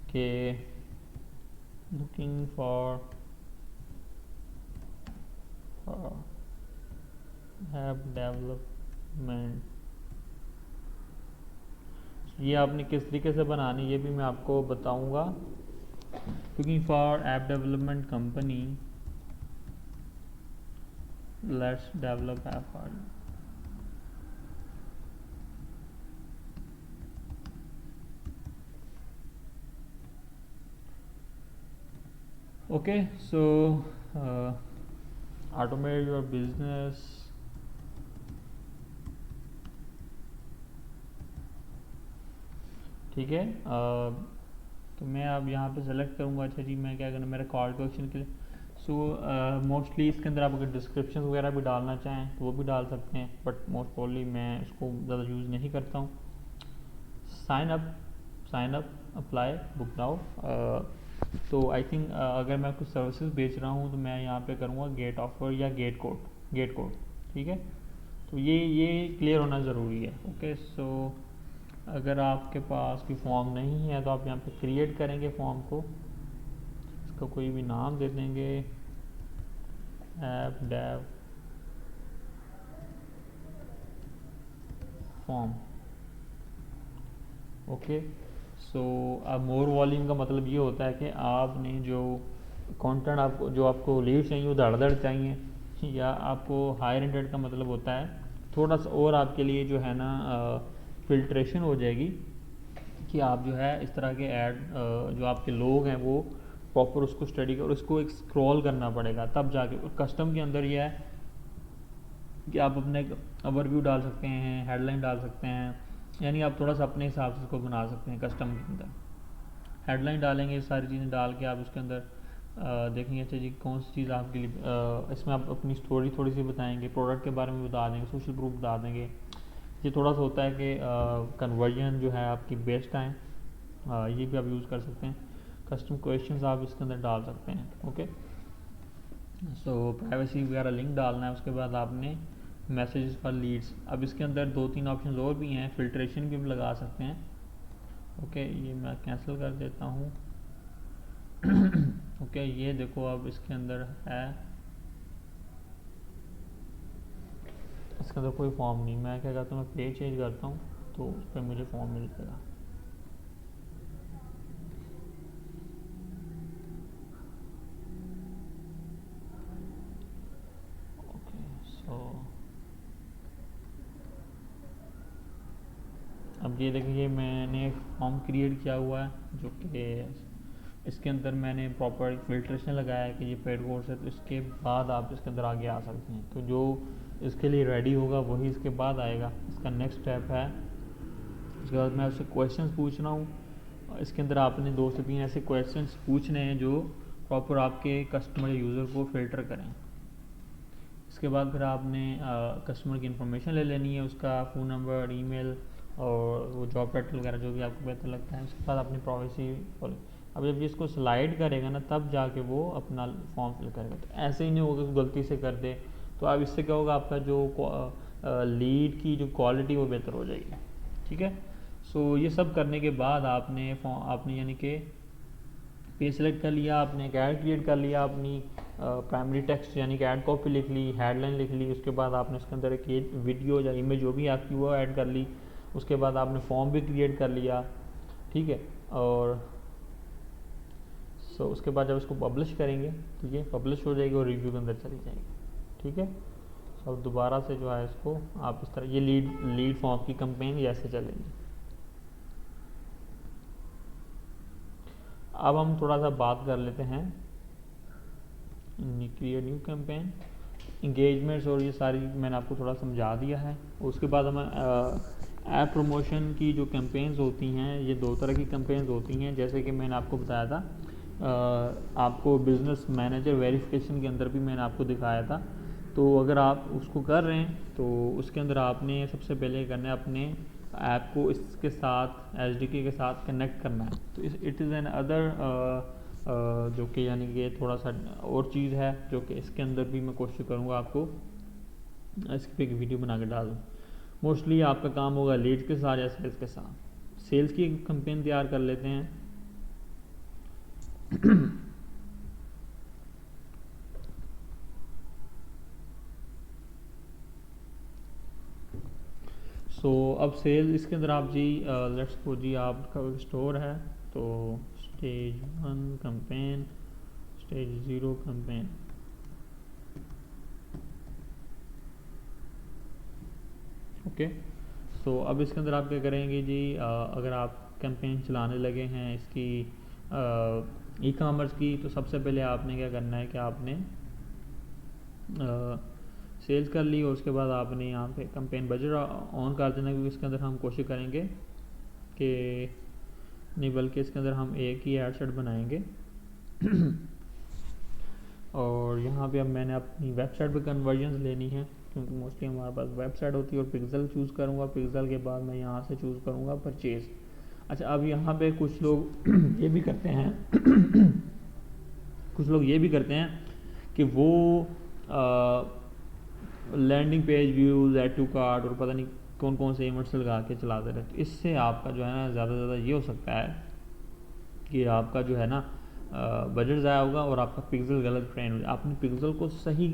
कि लुकिंग फॉर ऐप डेवलपमेंट। ये आपने किस तरीके से बनानी ये भी मैं आपको बताऊंगा। Looking for app development company, let's develop app for you. Okay, so automate your business, ठीक है, तो मैं अब यहाँ पे सेलेक्ट करूँगा। अच्छा जी मैं क्या करना, मेरा कॉल टू एक्शन के लिए, सो मोस्टली इसके अंदर आप अगर डिस्क्रिप्शन वगैरह भी डालना चाहें तो वो भी डाल सकते हैं, बट मोस्ट प्रॉब्ली मैं इसको ज़्यादा यूज़ नहीं करता हूँ। Sign up apply book now, तो आई थिंक अगर मैं कुछ सर्विसेज बेच रहा हूँ तो मैं यहाँ पे करूँगा गेट ऑफर या गेट कोड। ठीक है, तो ये क्लियर होना ज़रूरी है। ओके, सो अगर आपके पास कोई फॉर्म नहीं है तो आप यहाँ पे क्रिएट करेंगे फॉर्म को, इसका कोई भी नाम दे देंगे, app Dave form. Okay, so अब मोर वॉल्यूम का मतलब ये होता है कि आपने जो कंटेंट आपको लीड चाहिए वो धड़ चाहिए, या आपको हायर इंटेंट का मतलब होता है थोड़ा सा और आपके लिए जो है ना फिल्ट्रेशन हो जाएगी कि आप जो है इस तरह के ऐड जो आपके लोग हैं वो प्रॉपर उसको स्टडी कर, उसको एक स्क्रॉल करना पड़ेगा तब जाके। और कस्टम के अंदर ये है कि आप अपने ओवरव्यू डाल सकते हैं, हेडलाइन डाल सकते हैं, यानी आप थोड़ा सा अपने हिसाब से इसको बना सकते हैं। कस्टम के अंदर हेडलाइन डालेंगे, सारी चीज़ें डाल के आप उसके अंदर देखेंगे अच्छा जी कौन सी चीज़ आपके लिए इसमें आप अपनी स्टोरी थोड़ी सी बताएंगे, प्रोडक्ट के बारे में बता देंगे, सोशल प्रूफ बता देंगे। ये थोड़ा सा होता है कि कन्वर्जन जो है आपकी बेस्ट आए, ये भी आप यूज़ कर सकते हैं। कस्टम क्वेश्चंस आप इसके अंदर डाल सकते हैं। ओके, सो प्राइवेसी वगैरह लिंक डालना है। उसके बाद आपने मैसेजेस फॉर लीड्स, अब इसके अंदर 2-3 ऑप्शन और भी हैं, फिल्ट्रेशन भी लगा सकते हैं। ओके, ये मैं कैंसिल कर देता हूँ। ओके, ये देखो अब इसके अंदर है, इसके अंदर कोई फॉर्म नहीं। मैं क्या करता हूँ, मैं पेज चेंज करता हूँ तो उस पर मुझे फॉर्म मिल जाएगा। ओके, सो अब ये देखिए मैंने फॉर्म क्रिएट किया हुआ है जो कि इसके अंदर मैंने प्रॉपर फिल्ट्रेशन लगाया है कि ये पेड कोर्स है, तो इसके बाद आप इसके अंदर आगे आ सकते हैं। तो जो इसके लिए रेडी होगा वही इसके बाद आएगा। इसका नेक्स्ट स्टेप है, उसके बाद मैं उससे क्वेश्चंस पूछ रहा हूँ। इसके अंदर आपने 2 से 3 ऐसे क्वेश्चंस पूछने हैं जो प्रॉपर आपके कस्टमर या यूज़र को फ़िल्टर करें। इसके बाद फिर आपने कस्टमर की इन्फॉर्मेशन ले लेनी है, उसका फ़ोन नंबर, ईमेल और वो जॉब टाइटल वगैरह जो भी आपको बेहतर लगता है। उसके बाद अपनी प्राइवेसी, अब जब इसको स्लाइड करेगा ना तब जाके वो अपना फॉर्म फिल करेगा। तो ऐसे ही नहीं होगा कि गलती से कर दे, तो अब इससे क्या होगा, आपका जो लीड की जो क्वालिटी वो बेहतर हो जाएगी। ठीक है, सो ये सब करने के बाद आपने यानी कि पेज सेलेक्ट कर लिया, आपने एक ऐड क्रिएट कर लिया, अपनी प्राइमरी टेक्स्ट यानी कि ऐड कॉपी लिख ली, हेडलाइन लिख ली। उसके बाद आपने उसके अंदर एक वीडियो या इमेज जो भी आपकी वो ऐड कर ली। उसके बाद आपने फॉर्म भी क्रिएट कर लिया। ठीक है, और उसके बाद जब इसको पब्लिश करेंगे तो ये पब्लिश हो जाएगी और रिव्यू के अंदर चली जाएगी। ठीक है, अब दोबारा से जो है इसको आप इस तरह, ये लीड फॉर्म की कंपेन ऐसे चलेगी। अब हम थोड़ा सा बात कर लेते हैं क्रिएट न्यू कैंपेन, इंगेजमेंट्स और ये सारी मैंने आपको थोड़ा समझा दिया है। उसके बाद हमें ऐप प्रमोशन की जो कैंपेन्स होती हैं, ये 2 तरह की कैंपेन्स होती हैं। जैसे कि मैंने आपको बताया था, आपको बिज़नेस मैनेजर वेरिफिकेशन के अंदर भी मैंने आपको दिखाया था। तो अगर आप उसको कर रहे हैं तो उसके अंदर आपने सबसे पहले करना है, अपने ऐप को इसके साथ SDK के साथ कनेक्ट करना है। तो इट इज़ एन अदर जो कि यानी कि थोड़ा सा और चीज़ है जो कि इसके अंदर भी मैं कोशिश करूँगा आपको इस पर एक वीडियो बना के डाल दूँ। मोस्टली आपका काम होगा लीड्स के साथ या सेल्स के साथ। सेल्स की कैंपेन तैयार कर लेते हैं। अब सेल इसके अंदर आप जी लेट्स सपोज जी आपका स्टोर है, तो stage 1 campaign, stage 0 campaign. Okay, so अब इसके अंदर आप क्या करेंगे जी, अगर आप कैंपेन चलाने लगे हैं इसकी ई-कॉमर्स की, तो सबसे पहले आपने क्या करना है कि आपने सेल्स कर ली और उसके बाद आपने यहाँ पे कैंपेन बजट ऑन कर देना, क्योंकि इसके अंदर हम कोशिश करेंगे कि नहीं, बल्कि इसके अंदर हम एक ही एड सेट बनाएंगे। और यहाँ पे अब मैंने अपनी वेबसाइट पे कन्वर्जन लेनी है, क्योंकि मोस्टली हमारे पास वेबसाइट होती है। और पिक्सल चूज़ करूँगा, पिक्सल के बाद मैं यहाँ से चूज़ करूँगा परचेज़। अच्छा, अब यहाँ पे कुछ लोग ये भी करते हैं कुछ लोग ये भी करते हैं कि वो landing page views, add to cart और पता नहीं कौन कौन से इवेंट्स लगा के चलाते रहते। तो इससे आपका जो है ना ज़्यादा से ज़्यादा ये हो सकता है कि आपका जो है ना बजट ज़ाया होगा और आपका पिक्सल गलत ट्रेन हो जाए। आपने पिक्सल को सही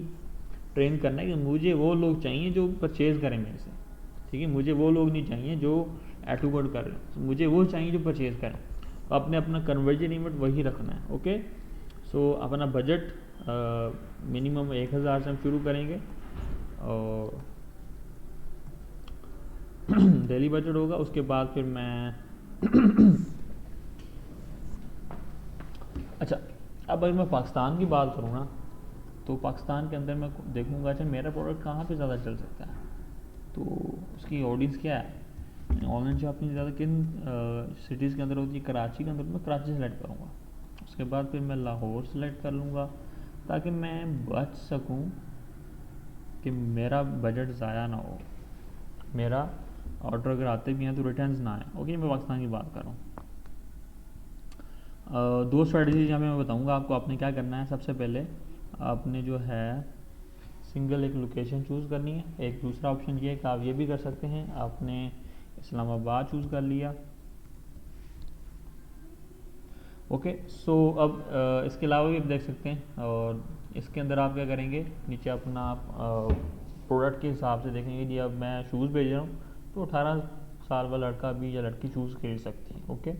ट्रेन करना है कि मुझे वो लोग चाहिए जो परचेज़ करें मेरे से। ठीक है, मुझे वो लोग नहीं चाहिए जो ऐड टू कार्ट कर रहे हो, मुझे वो चाहिए जो परचेज करें, तो आपने अपना कन्वर्जन लिमिट वही रखना है। ओके, सो अपना बजट मिनिमम 1000 से हम शुरू करेंगे और डेली बजट होगा। उसके बाद फिर मैं अच्छा, अब अगर मैं पाकिस्तान की बात करूँ ना, तो पाकिस्तान के अंदर मैं देखूँगा अच्छा मेरा प्रोडक्ट कहाँ पे ज़्यादा चल सकता है, तो उसकी ऑडियंस क्या है, ऑनलाइन शॉपिंग ज़्यादा किन सिटीज़ के अंदर होती है। कराची के अंदर मैं कराची सेलेक्ट करूँगा, उसके बाद फिर मैं लाहौर सेलेक्ट कर लूँगा, ताकि मैं बच सकूँ कि मेरा बजट ज़ाया ना हो, मेरा ऑर्डर अगर आते भी हैं तो रिटर्न्स ना आए। ओके, मैं पाकिस्तान की बात कर रहा हूँ। दो स्ट्रेटजीज यहाँ पे मैं बताऊँगा आपको, आपने क्या करना है। सबसे पहले आपने जो है सिंगल एक लोकेशन चूज़ करनी है। एक दूसरा ऑप्शन ये है कि आप ये भी कर सकते हैं, आपने इस्लामाबाद चूज़ कर लिया। ओके, सो अब इसके अलावा भी आप देख सकते हैं, और इसके अंदर आप क्या करेंगे, नीचे अपना आप प्रोडक्ट के हिसाब से देखेंगे जी। अब मैं शूज़ भेज रहा हूँ तो 18 साल वाला लड़का भी या लड़की शूज़ खरीद सकती है। ओके,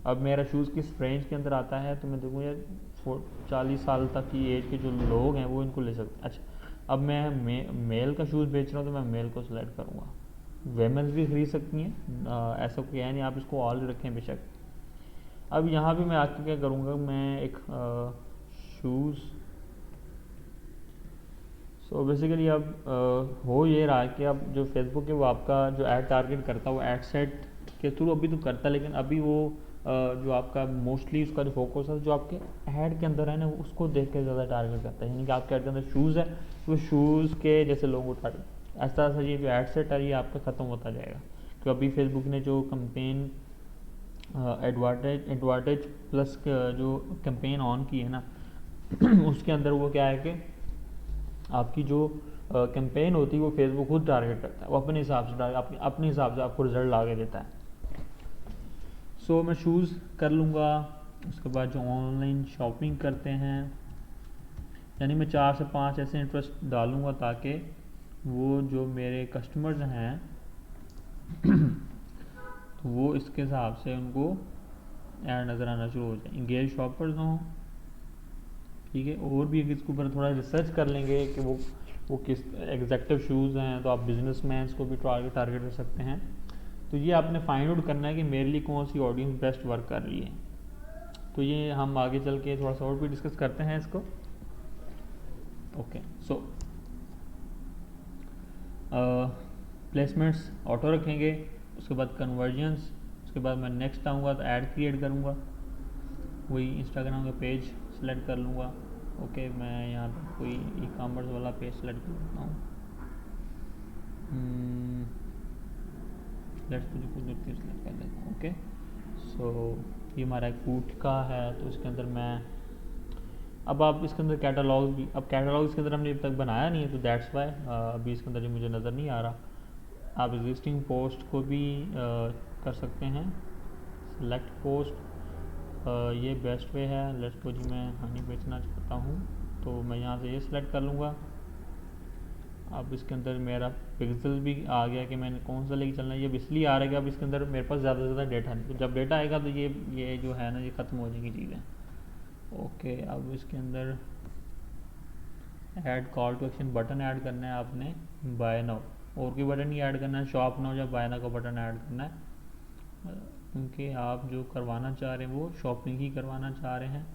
अब मेरा शूज़ किस रेंज के अंदर आता है, तो मैं देखूँ यार 40 साल तक की एज के जो लोग हैं वो इनको ले सकते हैं। अच्छा, अब मैं मेल का शूज़ बेच रहा हूँ तो मैं मेल को सिलेक्ट करूँगा। वेमेंस भी खरीद सकती हैं, ऐसा कोई है नहीं, आप इसको ऑल रखें बेशक। अब यहाँ भी मैं आके क्या करूँगा, मैं एक शूज़, सो बेसिकली अब हो ये रहा है कि अब जो फेसबुक है वो आपका जो ऐड टारगेट करता है वो ऐड सेट के थ्रू अभी तो करता है, लेकिन अभी वो जो आपका मोस्टली उसका जो फोकस है जो आपके ऐड के अंदर है ना उसको देख के ज़्यादा टारगेट करता है। यानी कि आपके ऐड के अंदर शूज़ है तो शूज़ के जैसे लोगों को टारगेट, ऐसा ऐसा ये जो ऐड सेट है ये आपका ख़त्म होता जाएगा। तो अभी फेसबुक ने जो कंपेन एडवांटेज प्लस जो कैंपेन ऑन की है ना उसके अंदर वो क्या है कि आपकी जो कैंपेन होती है वो फेसबुक खुद टारगेट करता है, वो अपने हिसाब से अपने हिसाब से आपको रिजल्ट ला के देता है। सो मैं शूज़ कर लूँगा। उसके बाद जो ऑनलाइन शॉपिंग करते हैं, यानी मैं 4 से 5 ऐसे इंटरेस्ट डालूँगा ताकि वो जो मेरे कस्टमर्स हैं तो वो इसके हिसाब से उनको ऐड नज़र आना शुरू हो जाए, इंगेज शॉपर्स हों। ठीक है, और भी इसके ऊपर थोड़ा रिसर्च कर लेंगे कि वो किस एग्जैक्टिव शूज़ हैं, तो आप बिजनेसमैन को भी टारगेट कर सकते हैं। तो ये आपने फाइंड आउट करना है कि मेरे लिए कौन सी ऑडियंस बेस्ट वर्क कर रही है। तो ये हम आगे चल के थोड़ा सा और भी डिस्कस करते हैं इसको। ओके, सो प्लेसमेंट्स ऑटो रखेंगे, उसके बाद कन्वर्जन्स, उसके बाद मैं नेक्स्ट आऊँगा तो ऐड क्रिएट करूँगा, वही इंस्टाग्राम का पेज सेलेक्ट कर लूँगा। ओके, मैं यहाँ पर कोई ई कॉमर्स वाला पेज सेलेक्ट कर लेता हूँ। लेट्स मुझे कुछ देर सेलेक्ट कर लेता हूँ। ओके, सो ये हमारा एक फूड का है, तो इसके अंदर मैं अब आप इसके अंदर कैटलॉग भी, अब कैटलॉग इसके अंदर हमने अभी तक बनाया नहीं है तो दैट्स वाई अभी इसके अंदर मुझे नज़र नहीं आ रहा। आप एग्जिस्टिंग पोस्ट को भी कर सकते हैं, सेलेक्ट पोस्ट, ये बेस्ट वे है। लेट्स सपोज मैं हनी बेचना चाहता हूँ तो मैं यहाँ से ये सिलेक्ट कर लूँगा। अब इसके अंदर मेरा पिक्सल भी आ गया कि मैंने कौन सा लेके चलना है, ये इसलिए आ रहा है कि अब इसके अंदर मेरे पास ज़्यादा से ज़्यादा डेटा नहीं, तो जब डेटा आएगा तो ये जो है ना ये ख़त्म हो जाएगी चीज़ें। ओके, अब इसके अंदर add call to action button add करना है आपने, बाय नाउ, और कोई बटन नहीं ऐड करना है, शॉप नाउ या बाय नाउ का बटन ऐड करना है, क्योंकि आप जो करवाना चाह रहे हैं वो शॉपिंग ही करवाना चाह रहे हैं।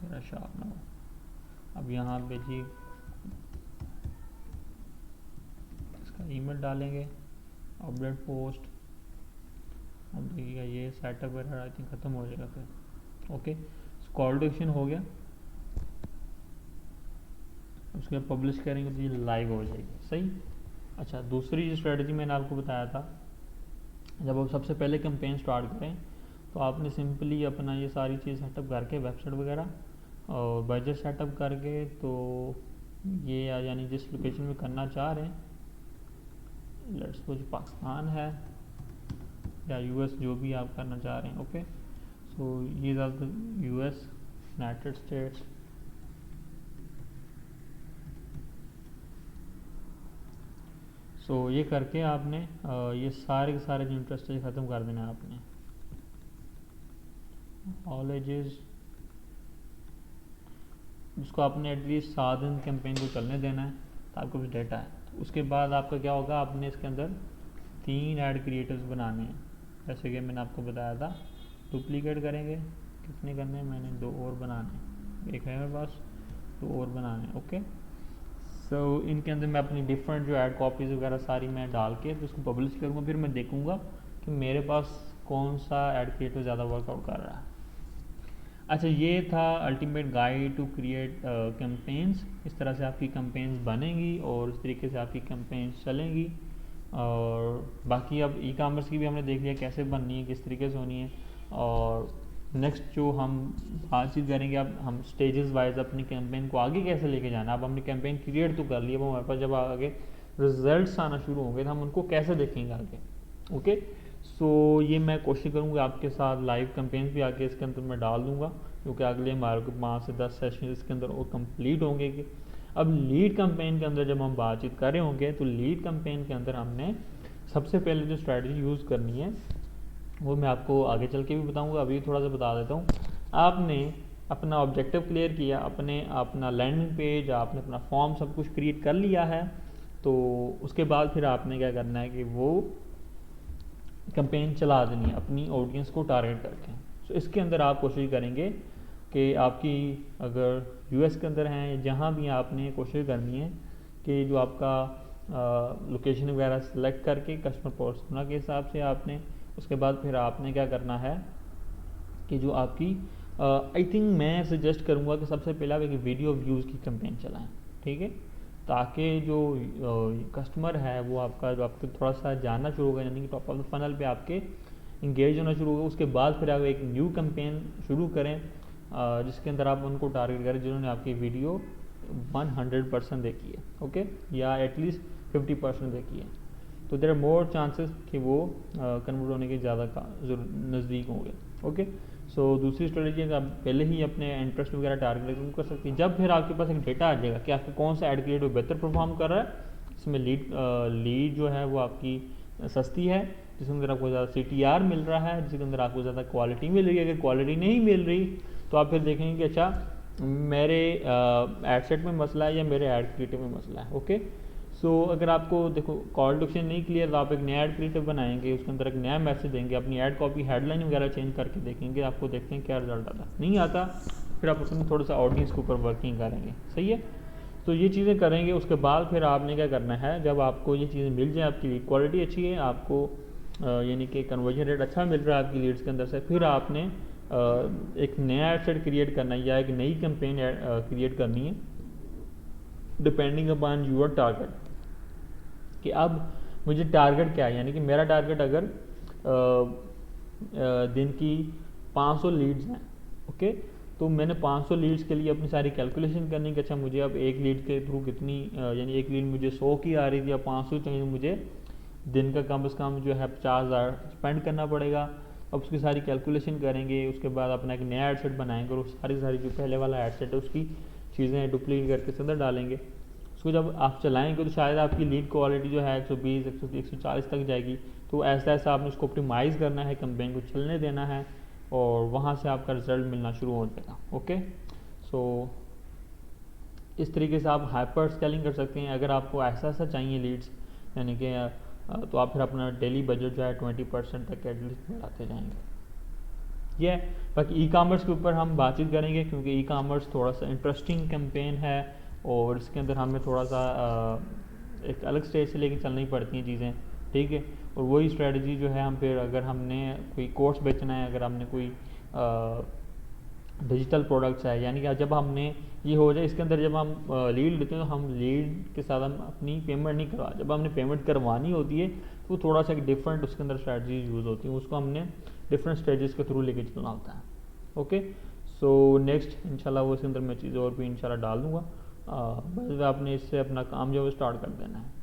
मेरा शॉप नाउ, अब यहाँ पे जी इसका ईमेल डालेंगे, अपडेट पोस्ट, अब देखिएगा ये सेटअप एरर आई थिंक ख़त्म हो जाएगा फिर। ओके, कॉल टू एक्शन हो गया, उसके बाद पब्लिश करेंगे तो ये लाइव हो जाएगी। सही। अच्छा, दूसरी जो स्ट्रेटजी मैंने आपको बताया था, जब आप सबसे पहले कैंपेन स्टार्ट करें तो आपने सिंपली अपना ये सारी चीज़ सेटअप करके वेबसाइट वगैरह और बजट सेटअप करके, तो ये यानी जिस लोकेशन में करना चाह रहे हैं, लेट्स सपोज पाकिस्तान है या यूएस, जो भी आप करना चाह रहे हैं। ओके, सो ये ज़्यादातर यूएस, यूनाइटेड स्टेट्स, सो ये करके आपने ये सारे के सारे जो इंटरेस्ट है ख़त्म कर देना है आपने। ऑल एजेस जिसको आपने एटलीस्ट 7 दिन कैंपेन को चलने देना है ताकि कुछ डेटा है। उसके बाद आपका क्या होगा, आपने इसके अंदर 3 ऐड क्रिएटिव्स बनाने हैं जैसे कि मैंने आपको बताया था। डुप्लीकेट करेंगे, कितने करने हैं, मैंने 2 और बनाने, एक है मेरे पास, 2 और बनाने। ओके, सो इनके अंदर मैं अपनी डिफरेंट जो ऐड कॉपीज़ वगैरह सारी मैं डाल के तो उसको पब्लिश करूँगा। फिर मैं देखूँगा कि मेरे पास कौन सा ऐड क्रिएटिव ज़्यादा वर्कआउट कर रहा है। अच्छा, ये था ultimate guide to create campaigns. इस तरह से आपकी कैंपेन्स बनेंगी और इस तरीके से आपकी कैंपेन्स चलेंगी। और बाकी अब ई कामर्स की भी हमने देख लिया कैसे बननी है, किस तरीके से होनी है। और नेक्स्ट जो हम बातचीत करेंगे, अब हम स्टेजेस वाइज अपनी कैंपेन को आगे कैसे लेके जाना। अब हमने कैंपेन क्रिएट तो कर लिया, वो हमारे पास जब आगे रिजल्ट्स आना शुरू होंगे तो हम उनको कैसे देखेंगे आगे। ओके, सो ये मैं कोशिश करूँगा आपके साथ लाइव कैंपेन्स भी आगे इसके अंदर मैं डाल दूँगा, क्योंकि अगले हमारे को 5 से 10 सेशन इसके अंदर वो कंप्लीट होंगे। कि अब लीड कैंपेन के अंदर जब हम बातचीत कर रहे होंगे तो लीड कैंपेन के अंदर हमने सबसे पहले जो स्ट्रैटेजी यूज़ करनी है वो मैं आपको आगे चल के भी बताऊंगा, अभी थोड़ा सा बता देता हूँ। आपने अपना ऑब्जेक्टिव क्लियर किया, अपना लैंडिंग पेज, आपने अपना फॉर्म सब कुछ क्रिएट कर लिया है, तो उसके बाद फिर आपने क्या करना है कि वो कैंपेन चला देनी है अपनी ऑडियंस को टारगेट करके। सो इसके अंदर आप कोशिश करेंगे कि आपकी अगर यूएस के अंदर हैं, जहाँ भी आपने कोशिश करनी है कि जो आपका लोकेशन वगैरह सेलेक्ट करके कस्टमर पर्सोना के हिसाब से आपने, उसके बाद फिर आपने क्या करना है कि जो आपकी आई थिंक मैं सजेस्ट करूँगा कि सबसे पहले आप एक वीडियो व्यूज़ की कैंपेन चलाएं, ठीक है, ताकि जो कस्टमर है वो आपका जो आपको थोड़ा सा जानना शुरू होगा, यानी कि टॉप ऑफ द फनल पे आपके इंगेज होना शुरू होगा। उसके बाद फिर आप एक न्यू कैंपेन शुरू करें जिसके अंदर आप उनको टारगेट करें जिन्होंने आपकी वीडियो 100% देखी है, ओके, या एटलीस्ट 50% देखी है। तो देर आर मोर चांसेस कि वो कन्वर्ट होने के ज़्यादा नज़दीक होंगे। ओके, सो दूसरी स्ट्रेटजी आप पहले ही अपने इंटरेस्ट वगैरह टारगेट कर सकते हैं। जब फिर आपके पास एक डेटा आ जाएगा कि आपको कौन सा ऐड क्रिएटिव बेहतर परफॉर्म कर रहा है, इसमें लीड जो है वो आपकी सस्ती है, जिसके अंदर आपको ज़्यादा CTR मिल रहा है, जिसके अंदर आपको ज़्यादा क्वालिटी मिल रही है। अगर क्वालिटी नहीं मिल रही तो आप फिर देखेंगे कि अच्छा मेरे एड सेट में मसला है या मेरे ऐड क्रिएटिव में मसला है। ओके, सो अगर आपको देखो कॉल टू एक्शन नहीं क्लियर तो आप एक नया ऐड क्रिएटिव बनाएंगे, उसके अंदर एक नया मैसेज देंगे, अपनी ऐड कॉपी हेडलाइन वगैरह चेंज करके देखेंगे, आपको देखते हैं क्या रिजल्ट आता। नहीं आता फिर आप उसमें थोड़ा सा ऑडियंस के ऊपर वर्किंग करेंगे, सही है। तो ये चीज़ें करेंगे, उसके बाद फिर आपने क्या करना है, जब आपको ये चीज़ें मिल जाए, आपकी क्वालिटी अच्छी है, आपको यानी कि कन्वर्जन रेट अच्छा मिल रहा है आपकी लीड्स के अंदर से, फिर आपने एक नया एड सेट क्रिएट करना है या एक नई कैंपेन क्रिएट करनी है डिपेंडिंग अपॉन यूर टारगेट। कि अब मुझे टारगेट क्या है, यानी कि मेरा टारगेट अगर दिन की 500 लीड्स हैं, ओके, तो मैंने 500 लीड्स के लिए अपनी सारी कैलकुलेशन करनी कि अच्छा मुझे अब एक लीड के थ्रू कितनी यानी एक लीड मुझे 100 की आ रही थी या 500 चाहिए, मुझे दिन का कम से कम जो है 50,000 स्पेंड करना पड़ेगा। अब उसकी सारी कैलकुलेशन करेंगे, उसके बाद अपना एक नया एड सेट बनाएंगे और सारी जो पहले वाला एड सेट है उसकी चीज़ें डुप्लीकेट करके इसके अंदर डालेंगे। उसको जब आप चलाएंगे तो शायद आपकी लीड क्वालिटी जो है 120, 140 तक जाएगी। तो ऐसा ऐसा आपने उसको ऑप्टिमाइज़ करना है, कैंपेन को चलने देना है और वहाँ से आपका रिजल्ट मिलना शुरू हो जाएगा। ओके, सो इस तरीके से आप हाइपर स्केलिंग कर सकते हैं। अगर आपको ऐसा ऐसा चाहिए लीड्स, यानी कि तो आप फिर अपना डेली बजट जो है 20% तक एटलीस्ट बढ़ाते जाएंगे। ये बाकी ई कामर्स के ऊपर हम बातचीत करेंगे, क्योंकि ई कामर्स थोड़ा सा इंटरेस्टिंग कैंपेन है और इसके अंदर हमें थोड़ा सा एक अलग स्टेज से लेके चलनी पड़ती हैं चीज़ें, ठीक है। और वही स्ट्रेटजी जो है हम फिर अगर हमने कोई कोर्स बेचना है, अगर हमने कोई डिजिटल प्रोडक्ट्स है, यानी कि जब हमने ये हो जाए इसके अंदर जब हम लीड लेते हैं तो हम लीड के साथ हम अपनी पेमेंट नहीं करवा, जब हमने पेमेंट करवानी होती है तो थोड़ा सा एक डिफरेंट उसके अंदर स्ट्रेटजी यूज़ होती है, उसको हमने डिफरेंट स्टेजेस के थ्रू लेके चलना होता है। ओके, सो नेक्स्ट इंशाल्लाह वो इसके अंदर मैं चीज़ें और भी इंशाल्लाह डाल दूँगा। बस आपने इससे अपना काम जो है स्टार्ट कर देना है।